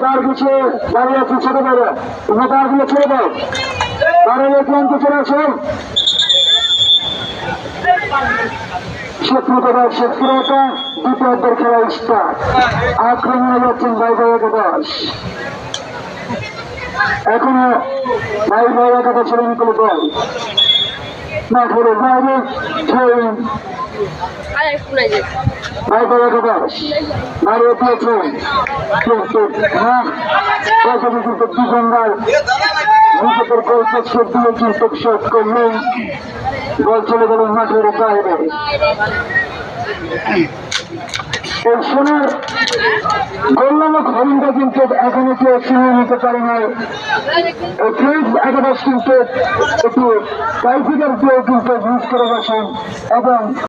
তার কিছু দাঁড়িয়ে আছে ছোট করে তোমরা তারগুলো ছেড়ে দাও তারা ক্লান্ত চলে আসেন শত্রুতা শত্রুতা দ্বিতীয় খেলা স্টার্ট আক্রমণে যাচ্ছেন ভাই একাদশ এখনো ভাই একাদশ ছেড়ে নিকলে দল মাঠের বাইরে ভাই একাদশ বাইরে পেয়েছেন ডিফেন্ডার নিজেদের গোলকে শোধ দিয়ে কিন্তু শোধ করলেন বল চলে গেল মাঠের বাইরে এই সোনার গোলনামক হরিণটা কিন্তু এখনো কেউ শুনে নিতে পারে নাই এই ফ্রেন্স একাদশ কিন্তু একটু টাইফিকার দিয়ে কিন্তু মিস করে বসেন এবং